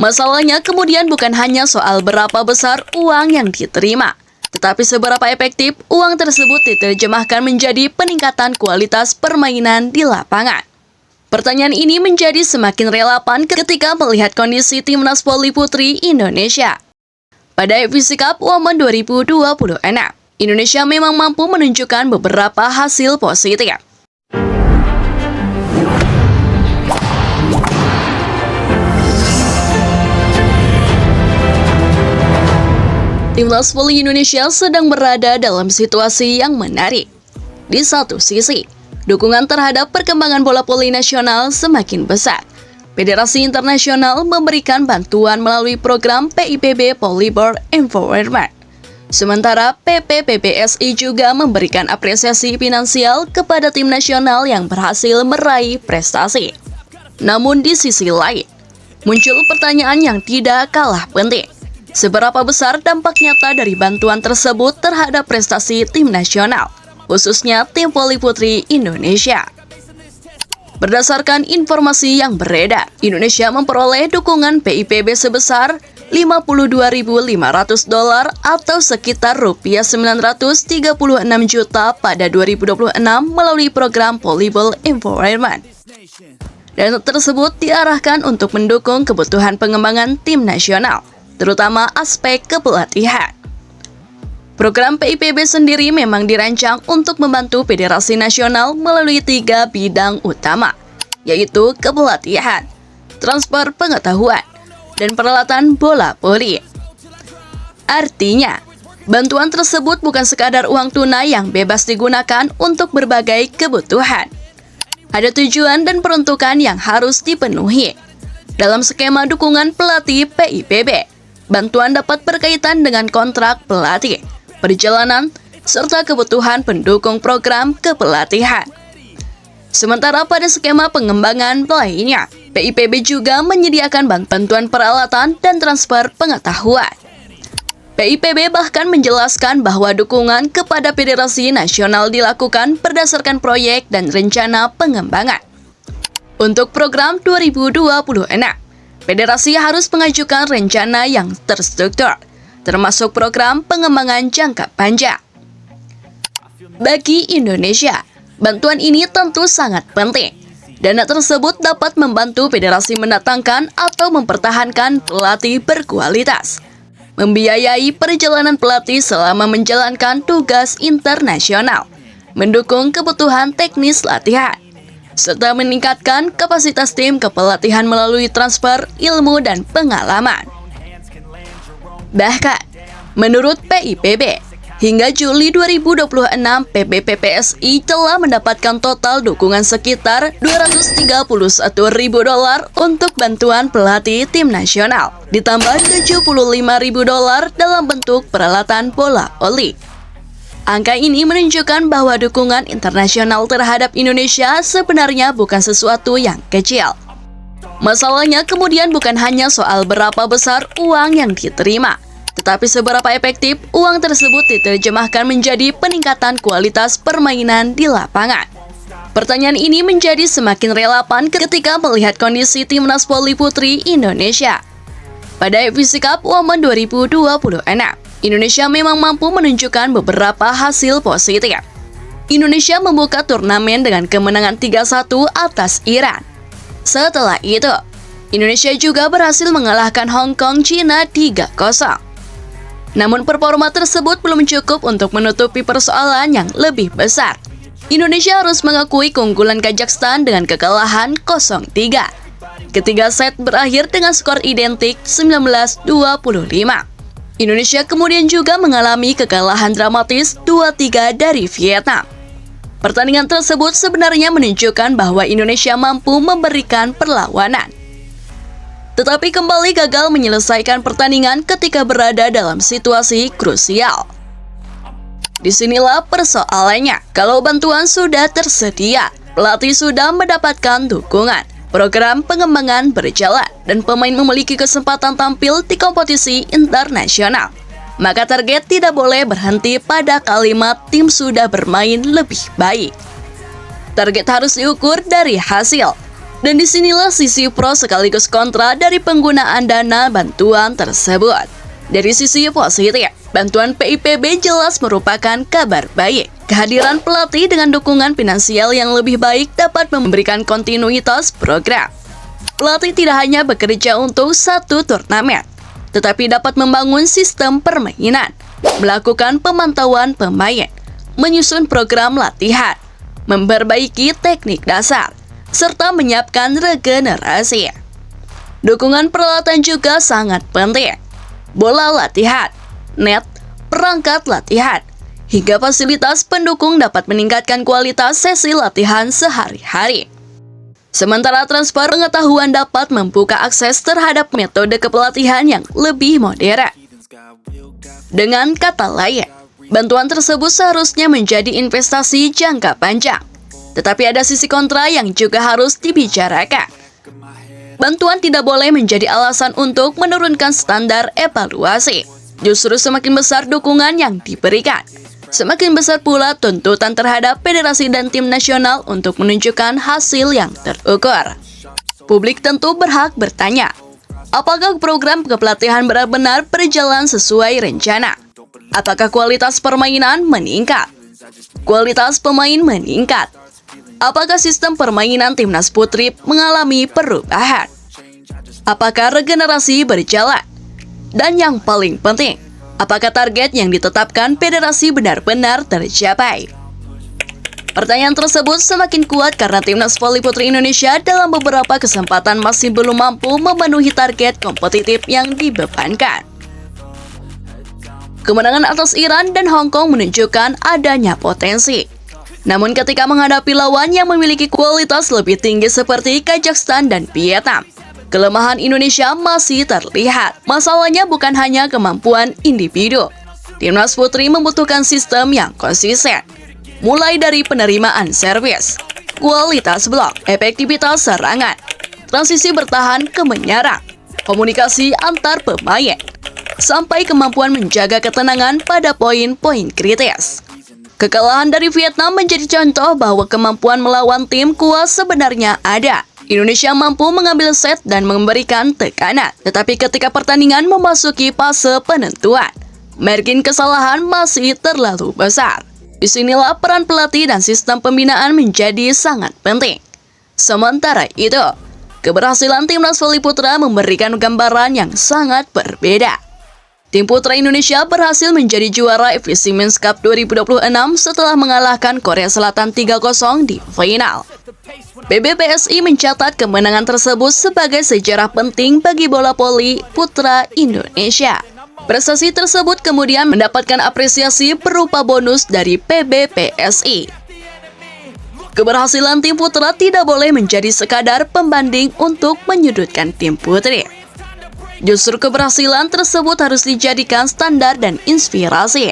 Masalahnya kemudian bukan hanya soal berapa besar uang yang diterima, tetapi seberapa efektif uang tersebut diterjemahkan menjadi peningkatan kualitas permainan di lapangan. Pertanyaan ini menjadi semakin relevan ketika melihat kondisi Timnas Voli Putri Indonesia. Pada FVC Cup Women 2026, Indonesia memang mampu menunjukkan beberapa hasil positif. Timnas Voli Indonesia sedang berada dalam situasi yang menarik. Di satu sisi, dukungan terhadap perkembangan bola voli nasional semakin besar. Federasi Internasional memberikan bantuan melalui program PIPB Volleyball Empowerment. Sementara PPPBSI juga memberikan apresiasi finansial kepada tim nasional yang berhasil meraih prestasi. Namun di sisi lain, muncul pertanyaan yang tidak kalah penting. Seberapa besar dampak nyata dari bantuan tersebut terhadap prestasi tim nasional, khususnya tim voli putri Indonesia? Berdasarkan informasi yang beredar, Indonesia memperoleh dukungan PIPB sebesar $52.500 atau sekitar rupiah 936 juta pada 2026 melalui program Volleyball Empowerment. Dana tersebut diarahkan untuk mendukung kebutuhan pengembangan tim nasional, terutama aspek kepelatihan. Program PIPB sendiri memang dirancang untuk membantu Federasi Nasional melalui 3 bidang utama, yaitu kepelatihan, transfer pengetahuan, dan peralatan bola voli. Artinya, bantuan tersebut bukan sekadar uang tunai yang bebas digunakan untuk berbagai kebutuhan. Ada tujuan dan peruntukan yang harus dipenuhi. Dalam skema dukungan pelatih PIPB, bantuan dapat berkaitan dengan kontrak pelatih, perjalanan, serta kebutuhan pendukung program kepelatihan. Sementara pada skema pengembangan lainnya, PIPB juga menyediakan bantuan peralatan dan transfer pengetahuan. PIPB bahkan menjelaskan bahwa dukungan kepada Federasi Nasional dilakukan berdasarkan proyek dan rencana pengembangan. Untuk program 2026, Federasi harus mengajukan rencana yang terstruktur, termasuk program pengembangan jangka panjang. Bagi Indonesia, bantuan ini tentu sangat penting. Dana tersebut dapat membantu federasi mendatangkan atau mempertahankan pelatih berkualitas, membiayai perjalanan pelatih selama menjalankan tugas internasional, mendukung kebutuhan teknis latihan, serta meningkatkan kapasitas tim kepelatihan melalui transfer ilmu dan pengalaman. Bahkan, menurut PIPB, hingga Juli 2026, PBPPSI telah mendapatkan total dukungan sekitar $231.000 untuk bantuan pelatih tim nasional, ditambah $75.000 dalam bentuk peralatan bola voli. Angka ini menunjukkan bahwa dukungan internasional terhadap Indonesia sebenarnya bukan sesuatu yang kecil. Masalahnya kemudian bukan hanya soal berapa besar uang yang diterima, tetapi seberapa efektif uang tersebut diterjemahkan menjadi peningkatan kualitas permainan di lapangan. Pertanyaan ini menjadi semakin relevan ketika melihat kondisi Timnas Voli Putri Indonesia. Pada FVC Cup Women 2026, Indonesia memang mampu menunjukkan beberapa hasil positif. Indonesia membuka turnamen dengan kemenangan 3-1 atas Iran. Setelah itu, Indonesia juga berhasil mengalahkan Hong Kong China 3-0. Namun performa tersebut belum cukup untuk menutupi persoalan yang lebih besar. Indonesia harus mengakui keunggulan Kazakhstan dengan kekalahan 0-3. Ketiga set berakhir dengan skor identik 19-25. Indonesia kemudian juga mengalami kekalahan dramatis 2-3 dari Vietnam. Pertandingan tersebut sebenarnya menunjukkan bahwa Indonesia mampu memberikan perlawanan, tetapi kembali gagal menyelesaikan pertandingan ketika berada dalam situasi krusial. Disinilah persoalannya. Kalau bantuan sudah tersedia, pelatih sudah mendapatkan dukungan, program pengembangan berjalan, dan pemain memiliki kesempatan tampil di kompetisi internasional, maka target tidak boleh berhenti pada kalimat tim sudah bermain lebih baik. Target harus diukur dari hasil, Dan disinilah sisi pro sekaligus kontra dari penggunaan dana bantuan tersebut. Dari sisi positif, bantuan PIPB jelas merupakan kabar baik. Kehadiran pelatih dengan dukungan finansial yang lebih baik dapat memberikan kontinuitas program. Pelatih tidak hanya bekerja untuk satu turnamen, tetapi dapat membangun sistem permainan, melakukan pemantauan pemain, menyusun program latihan, memperbaiki teknik dasar, serta menyiapkan regenerasi. Dukungan peralatan juga sangat penting. Bola latihan, net, perangkat latihan, hingga fasilitas pendukung dapat meningkatkan kualitas sesi latihan sehari-hari. Sementara transfer pengetahuan dapat membuka akses terhadap metode kepelatihan yang lebih modern. Dengan kata lain, bantuan tersebut seharusnya menjadi investasi jangka panjang. Tetapi ada sisi kontra yang juga harus dibicarakan. Bantuan tidak boleh menjadi alasan untuk menurunkan standar evaluasi. Justru semakin besar dukungan yang diberikan, semakin besar pula tuntutan terhadap federasi dan tim nasional untuk menunjukkan hasil yang terukur. Publik tentu berhak bertanya, apakah program kepelatihan benar-benar berjalan sesuai rencana? Apakah kualitas permainan meningkat? Kualitas pemain meningkat? Apakah sistem permainan timnas putri mengalami perubahan? Apakah regenerasi berjalan? Dan yang paling penting, apakah target yang ditetapkan federasi benar-benar tercapai? Pertanyaan tersebut semakin kuat karena timnas voli putri Indonesia dalam beberapa kesempatan masih belum mampu memenuhi target kompetitif yang dibebankan. Kemenangan atas Iran dan Hong Kong menunjukkan adanya potensi. Namun ketika menghadapi lawan yang memiliki kualitas lebih tinggi seperti Kazakhstan dan Vietnam, kelemahan Indonesia masih terlihat. Masalahnya bukan hanya kemampuan individu. Timnas putri membutuhkan sistem yang konsisten, mulai dari penerimaan servis, kualitas blok, efektivitas serangan, transisi bertahan ke menyerang, komunikasi antar pemain, sampai kemampuan menjaga ketenangan pada poin-poin kritis. Kekalahan dari Vietnam menjadi contoh bahwa kemampuan melawan tim kuat sebenarnya ada. Indonesia mampu mengambil set dan memberikan tekanan. Tetapi ketika pertandingan memasuki fase penentuan, margin kesalahan masih terlalu besar. Disinilah peran pelatih dan sistem pembinaan menjadi sangat penting. Sementara itu, keberhasilan timnas voli putra memberikan gambaran yang sangat berbeda. Tim putra Indonesia berhasil menjadi juara FIC Men's Cup 2026 setelah mengalahkan Korea Selatan 3-0 di final. PBPSI mencatat kemenangan tersebut sebagai sejarah penting bagi bola voli putra Indonesia. Prestasi tersebut kemudian mendapatkan apresiasi berupa bonus dari PBPSI. Keberhasilan tim putra tidak boleh menjadi sekadar pembanding untuk menyudutkan tim putri. Justru keberhasilan tersebut harus dijadikan standar dan inspirasi